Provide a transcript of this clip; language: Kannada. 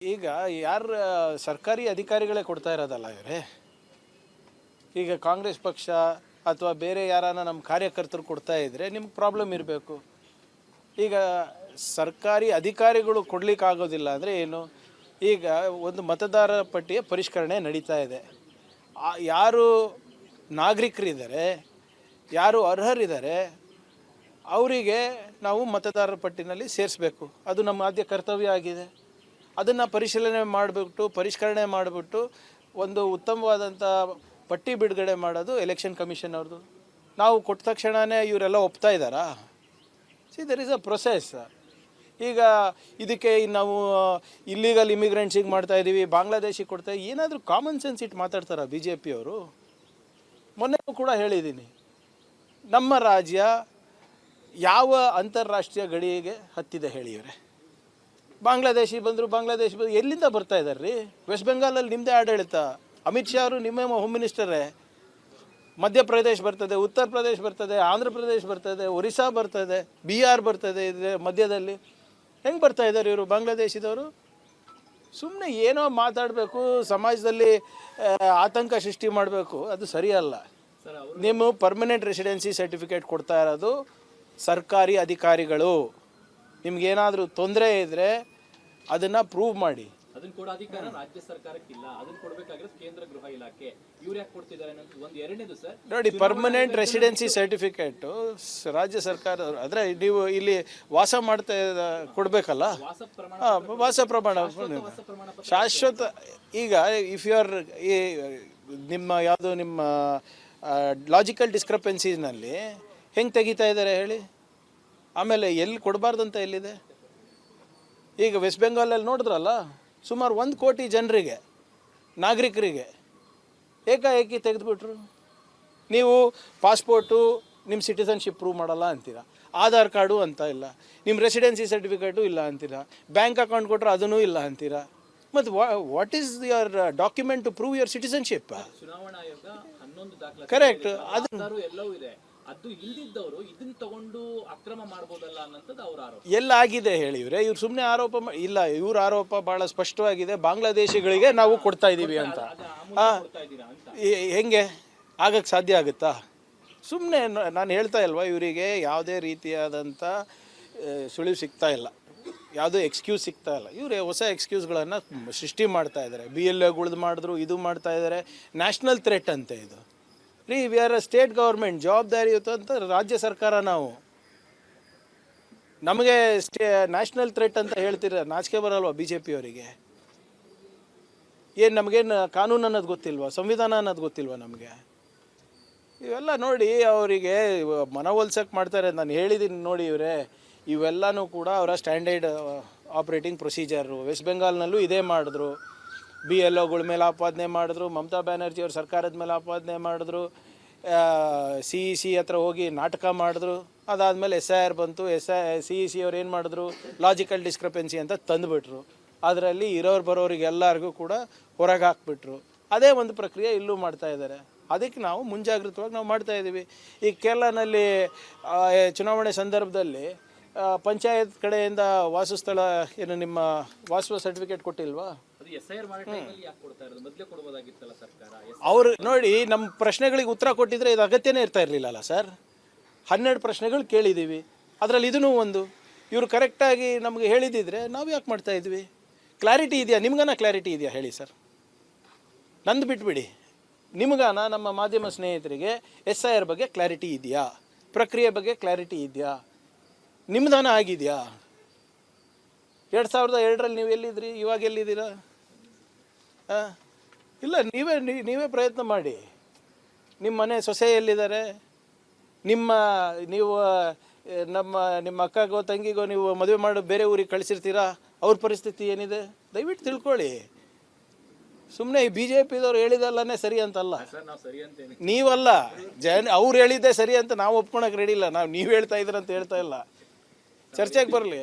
ಈಗ ಯಾರು ಸರ್ಕಾರಿ ಅಧಿಕಾರಿಗಳೇ ಕೊಡ್ತಾ ಇರೋದಲ್ಲ ಇವರೇ. ಈಗ ಕಾಂಗ್ರೆಸ್ ಪಕ್ಷ ಅಥವಾ ಬೇರೆ ಯಾರನ್ನ ನಮ್ಮ ಕಾರ್ಯಕರ್ತರು ಕೊಡ್ತಾ ಇದ್ದರೆ ನಿಮ್ಗೆ ಪ್ರಾಬ್ಲಮ್ ಇರಬೇಕು. ಈಗ ಸರ್ಕಾರಿ ಅಧಿಕಾರಿಗಳು ಕೊಡಲಿಕ್ಕಾಗೋದಿಲ್ಲ ಅಂದರೆ ಏನು? ಈಗ ಒಂದು ಮತದಾರ ಪಟ್ಟಿಯ ಪರಿಷ್ಕರಣೆ ನಡೀತಾ ಇದೆ. ಯಾರು ನಾಗರಿಕರಿದ್ದಾರೆ, ಯಾರು ಅರ್ಹರಿದ್ದಾರೆ ಅವರಿಗೆ ನಾವು ಮತದಾರರ ಪಟ್ಟಿನಲ್ಲಿ ಸೇರಿಸಬೇಕು. ಅದು ನಮ್ಮ ಆದ್ಯ ಕರ್ತವ್ಯ ಆಗಿದೆ. ಅದನ್ನು ಪರಿಷ್ಕರಣೆ ಮಾಡಿಬಿಟ್ಟು ಒಂದು ಉತ್ತಮವಾದಂಥ ಪಟ್ಟಿ ಬಿಡುಗಡೆ ಮಾಡೋದು ಎಲೆಕ್ಷನ್ ಕಮಿಷನ್ ಅವ್ರದ್ದು. ನಾವು ಕೊಟ್ಟ ತಕ್ಷಣವೇ ಇವರೆಲ್ಲ ಒಪ್ತಾ ಇದ್ದಾರಾ? There is a process. ಈಗ ಇದಕ್ಕೆ ನಾವು ಇಲ್ಲಿಗಲ್ ಇಮಿಗ್ರೆಂಟ್ಸಿಗೆ ಮಾಡ್ತಾಯಿದ್ದೀವಿ, ಬಾಂಗ್ಲಾದೇಶಿಗೆ ಕೊಡ್ತಾ ಏನಾದರೂ ಕಾಮನ್ ಸೆನ್ಸ್ ಇಟ್ಟು ಮಾತಾಡ್ತಾರಾ ಬಿ ಜೆ ಪಿಯವರು? ಮೊನ್ನೆ ಕೂಡ ಹೇಳಿದ್ದೀನಿ, ನಮ್ಮ ರಾಜ್ಯ ಯಾವ ಅಂತಾರಾಷ್ಟ್ರೀಯ ಗಡಿಗೆ ಹತ್ತಿದೆ ಹೇಳಿ ಇವರೇ? ಬಾಂಗ್ಲಾದೇಶಿ ಬಂದರು, ಎಲ್ಲಿಂದ ಬರ್ತಾ ಇದ್ದಾರೆ ರೀ? ವೆಸ್ಟ್ ಬೆಂಗಾಲಲ್ಲಿ ನಿಮ್ಮದೇ ಆಡಳಿತ. ಅಮಿತ್ ಶಾ ಅವರು ನಿಮ್ಮ ಹೋಮ್ ಮಿನಿಸ್ಟರೇ. ಮಧ್ಯಪ್ರದೇಶ್ ಬರ್ತದೆ, ಉತ್ತರ ಪ್ರದೇಶ್ ಬರ್ತದೆ, ಆಂಧ್ರ ಪ್ರದೇಶ್ ಬರ್ತದೆ, ಒರಿಸ್ಸಾ ಬರ್ತದೆ, ಬಿಹಾರ್ ಬರ್ತದೆ. ಇದೆ ಮಧ್ಯದಲ್ಲಿ ಹೆಂಗೆ ಬರ್ತಾ ಇದ್ದಾರೆ ಇವರು ಬಾಂಗ್ಲಾದೇಶದವರು? ಸುಮ್ಮನೆ ಏನೋ ಮಾತಾಡಬೇಕು, ಸಮಾಜದಲ್ಲಿ ಆತಂಕ ಸೃಷ್ಟಿ ಮಾಡಬೇಕು, ಅದು ಸರಿಯಲ್ಲ. ನಿಮ್ಮ ಪರ್ಮನೆಂಟ್ ರೆಸಿಡೆನ್ಸಿ ಸರ್ಟಿಫಿಕೇಟ್ ಕೊಡ್ತಾ ಇರೋದು ಸರ್ಕಾರಿ ಅಧಿಕಾರಿಗಳು. ನಿಮ್ಗೇನಾದರೂ ತೊಂದರೆ ಇದ್ದರೆ ಅದನ್ನು ಪ್ರೂವ್ ಮಾಡಿ. ಅದನ್ನ ಕೊಡೋ ಅಧಿಕಾರ ರಾಜ್ಯ ಸರ್ಕಾರಕ್ಕಿಲ್ಲ, ಅದನ್ನ ಕೊಡಬೇಕಾಗಿರೋದು ಕೇಂದ್ರ ಗೃಹ ಇಲಾಖೆ. ಇವ್ರು ಯಾಕೆ ಕೊಡ್ತಿದ್ದಾರೆ ಅನ್ನೋದು ಒಂದು. ಎರಡನೇದು ಸರ್ ನೋಡಿ, ಪರ್ಮನೆಂಟ್ ರೆಸಿಡೆನ್ಸಿ ಸರ್ಟಿಫಿಕೇಟು ರಾಜ್ಯ ಸರ್ಕಾರ ಅಂದರೆ ನೀವು ಇಲ್ಲಿ ವಾಸ ಮಾಡ್ತಾ ಕೊಡಬೇಕಲ್ಲ, ವಾಸ ಪ್ರಮಾಣ ಶಾಶ್ವತ. ಈಗ ಇಫ್ ಯು ಆರ್ ನಿಮ್ಮ ಲಾಜಿಕಲ್ ಡಿಸ್ಕ್ರಪೆನ್ಸೀಸ್ನಲ್ಲಿ ಹೆಂಗೆ ತೆಗಿತಾ ಇದ್ದಾರೆ ಹೇಳಿ? ಆಮೇಲೆ ಎಲ್ಲಿ ಕೊಡಬಾರ್ದಂತ ಎಲ್ಲಿದೆ? ಈಗ ವೆಸ್ಟ್ ಬೆಂಗಾಲಲ್ಲಿ ನೋಡಿದ್ರಲ್ಲ, ಸುಮಾರು 1 ಕೋಟಿ ಜನರಿಗೆ, ನಾಗರಿಕರಿಗೆ ಏಕಾಏಕಿ ತೆಗೆದುಬಿಟ್ರು. ನೀವು ಪಾಸ್ಪೋರ್ಟು, ನಿಮ್ಮ ಸಿಟಿಸನ್ಶಿಪ್ ಪ್ರೂವ್ ಮಾಡಲ್ಲ ಅಂತೀರಾ, ಆಧಾರ್ ಕಾರ್ಡು ಅಂತ ಇಲ್ಲ, ನಿಮ್ಮ ರೆಸಿಡೆನ್ಸಿ ಸರ್ಟಿಫಿಕೇಟು ಇಲ್ಲ ಅಂತೀರಾ, ಬ್ಯಾಂಕ್ ಅಕೌಂಟ್ ಕೊಟ್ಟರೆ ಅದನ್ನೂ ಇಲ್ಲ ಅಂತೀರಾ. ಮತ್ತು what is your document to prove your citizenship? ಚುನಾವಣಾ ಆಯೋಗ 11 ದಾಖಲೆ ಕರೆಕ್ಟ್. ಎಲ್ಲವೂ ಇದೆ. ಅದು ಇಲ್ದಿದ್ದವರು ಇದನ್ನ ತಗೊಂಡು ಅಕ್ರಮ ಮಾಡ್ಬೋದಲ್ಲ ಅನ್ನೋದು ಅವ್ರ ಆರೋಪ. ಎಲ್ಲಾಗಿದೆ ಹೇಳಿ ಇವ್ರೆ? ಇವ್ರು ಸುಮ್ಮನೆ ಆರೋಪ ಇಲ್ಲ. ಇವ್ರ ಆರೋಪ ಭಾಳ ಸ್ಪಷ್ಟವಾಗಿದೆ, ಬಾಂಗ್ಲಾದೇಶಿಗಳಿಗೆ ನಾವು ಕೊಡ್ತಾ ಇದ್ದೀವಿ ಅಂತ. ಹೆಂಗೆ ಆಗಕ್ಕೆ ಸಾಧ್ಯ ಆಗುತ್ತಾ? ಸುಮ್ಮನೆ ನಾನು ಹೇಳ್ತಾ ಇಲ್ವಾ, ಇವರಿಗೆ ಯಾವುದೇ ರೀತಿಯಾದಂಥ ಸುಳಿವು ಸಿಗ್ತಾ ಇಲ್ಲ, ಯಾವುದೋ ಎಕ್ಸ್ಕ್ಯೂಸ್ ಸಿಗ್ತಾ ಇಲ್ಲ. ಇವರೇ ಹೊಸ ಎಕ್ಸ್ಕ್ಯೂಸ್ಗಳನ್ನು ಸೃಷ್ಟಿ ಮಾಡ್ತಾ ಇದ್ದಾರೆ. BLAಗಳ್ದು ಮಾಡಿದ್ರು, ಇದು ಮಾಡ್ತಾ ಇದ್ದಾರೆ. ನ್ಯಾಷನಲ್ ಥ್ರೆಟ್ ಅಂತೆ ಇದು ರೀ. We are a state government, ಜವಾಬ್ದಾರಿ ಅಂತ ರಾಜ್ಯ ಸರ್ಕಾರ. ನಾವು ನಮಗೆ ನ್ಯಾಷನಲ್ ಥ್ರೆಟ್ ಅಂತ ಹೇಳ್ತೀರ, ನಾಚಿಕೆ ಬರಲ್ವಾ ಬಿ ಜೆ ಪಿಯವರಿಗೆ? ಏನು ನಮಗೇನು ಕಾನೂನು ಅನ್ನೋದು ಗೊತ್ತಿಲ್ವಾ? ಸಂವಿಧಾನ ಅನ್ನೋದು ಗೊತ್ತಿಲ್ವಾ ನಮಗೆ? ಇವೆಲ್ಲ ನೋಡಿ ಅವರಿಗೆ ಮನವೊಲ್ಸಕ್ಕೆ ಮಾಡ್ತಾರೆ. ನಾನು ಹೇಳಿದ್ದೀನಿ ನೋಡಿ ಇವರೇ, ಇವೆಲ್ಲನೂ ಕೂಡ ಅವರ ಸ್ಟ್ಯಾಂಡರ್ಡ್ ಆಪ್ರೇಟಿಂಗ್ ಪ್ರೊಸೀಜರು. ವೆಸ್ಟ್ ಬೆಂಗಾಲ್ನಲ್ಲೂ ಇದೇ ಮಾಡಿದ್ರು. BLOಗಳ ಮೇಲೆ ಆಪಾದನೆ ಮಾಡಿದ್ರು, ಮಮತಾ ಬ್ಯಾನರ್ಜಿ ಅವ್ರ ಸರ್ಕಾರದ ಮೇಲೆ ಆಪಾದನೆ ಮಾಡಿದ್ರು, CEC ಹತ್ರ ಹೋಗಿ ನಾಟಕ ಮಾಡಿದ್ರು. ಅದಾದಮೇಲೆ SIR ಬಂತು. CEC ಅವ್ರು ಏನು ಮಾಡಿದ್ರು? ಲಾಜಿಕಲ್ ಡಿಸ್ಕ್ರಪೆನ್ಸಿ ಅಂತ ತಂದುಬಿಟ್ರು. ಅದರಲ್ಲಿ ಇರೋರು ಬರೋರಿಗೆ ಎಲ್ಲರಿಗೂ ಕೂಡ ಹೊರಗೆ ಹಾಕ್ಬಿಟ್ರು. ಅದೇ ಒಂದು ಪ್ರಕ್ರಿಯೆ ಇಲ್ಲೂ ಮಾಡ್ತಾ ಇದ್ದಾರೆ. ಅದಕ್ಕೆ ನಾವು ಮುಂಜಾಗ್ರತವಾಗಿ ನಾವು ಮಾಡ್ತಾಯಿದ್ದೀವಿ. ಈ ಕೇರಳನಲ್ಲಿ ಚುನಾವಣೆ ಸಂದರ್ಭದಲ್ಲಿ ಪಂಚಾಯತ್ ಕಡೆಯಿಂದ ವಾಸಸ್ಥಳ ಏನು ನಿಮ್ಮ ವಾಸುವ ಸರ್ಟಿಫಿಕೇಟ್ ಕೊಟ್ಟಿಲ್ವಾ? ಅವರು ನೋಡಿ, ನಮ್ಮ ಪ್ರಶ್ನೆಗಳಿಗೆ ಉತ್ತರ ಕೊಟ್ಟಿದ್ರೆ ಇದು ಅಗತ್ಯನೇ ಇರ್ತಾ ಇರಲಿಲ್ಲಲ್ಲ ಸರ್. 12 ಪ್ರಶ್ನೆಗಳು ಕೇಳಿದ್ದೀವಿ, ಅದರಲ್ಲಿ ಇದೂ ಒಂದು. ಇವರು ಕರೆಕ್ಟಾಗಿ ನಮಗೆ ಹೇಳಿದ್ದಿದ್ರೆ ನಾವು ಯಾಕೆ ಮಾಡ್ತಾ ಇದ್ವಿ? ಕ್ಲಾರಿಟಿ ಇದೆಯಾ ನಿಮ್ಗಾನ? ಕ್ಲಾರಿಟಿ ಇದೆಯಾ ಹೇಳಿ ಸರ್? ನಂದು ಬಿಟ್ಬಿಡಿ, ನಿಮಗಾನ ನಮ್ಮ ಮಾಧ್ಯಮ ಸ್ನೇಹಿತರಿಗೆ SIR ಬಗ್ಗೆ ಕ್ಲಾರಿಟಿ ಇದೆಯಾ? ಪ್ರಕ್ರಿಯೆ ಬಗ್ಗೆ ಕ್ಲಾರಿಟಿ ಇದೆಯಾ? ನಿಮ್ದಾನ ಆಗಿದೆಯಾ? 2002ರಲ್ಲಿ ನೀವು ಎಲ್ಲಿದ್ರಿ? ಇವಾಗ ಎಲ್ಲಿದ್ದೀರಾ? ಇಲ್ಲ, ನೀವೇ ಪ್ರಯತ್ನ ಮಾಡಿ. ನಿಮ್ಮ ಮನೆ ಸೊಸೆ ಎಲ್ಲಿದ್ದಾರೆ? ನೀವು ನಿಮ್ಮ ಅಕ್ಕಗೋ ತಂಗಿಗೋ ನೀವು ಮದುವೆ ಮಾಡಿ ಬೇರೆ ಊರಿಗೆ ಕಳಿಸಿರ್ತೀರಾ, ಅವ್ರ ಪರಿಸ್ಥಿತಿ ಏನಿದೆ ದಯವಿಟ್ಟು ತಿಳ್ಕೊಳ್ಳಿ. ಸುಮ್ಮನೆ ಈ BJPದವ್ರು ಹೇಳಿದಲ್ಲೇ ಸರಿ ಅಂತಲ್ಲ. ನೀವಲ್ಲ, ಅವ್ರು ಹೇಳಿದ್ದೆ ಸರಿ ಅಂತ ನಾವು ಒಪ್ಕೊಳಕ್ಕೆ ರೆಡಿ ಇಲ್ಲ. ನೀವು ಹೇಳ್ತಾ ಇದ್ದೀರಂತ ಹೇಳ್ತಾ ಇಲ್ಲ. ಚರ್ಚೆಗೆ ಬರಲಿ.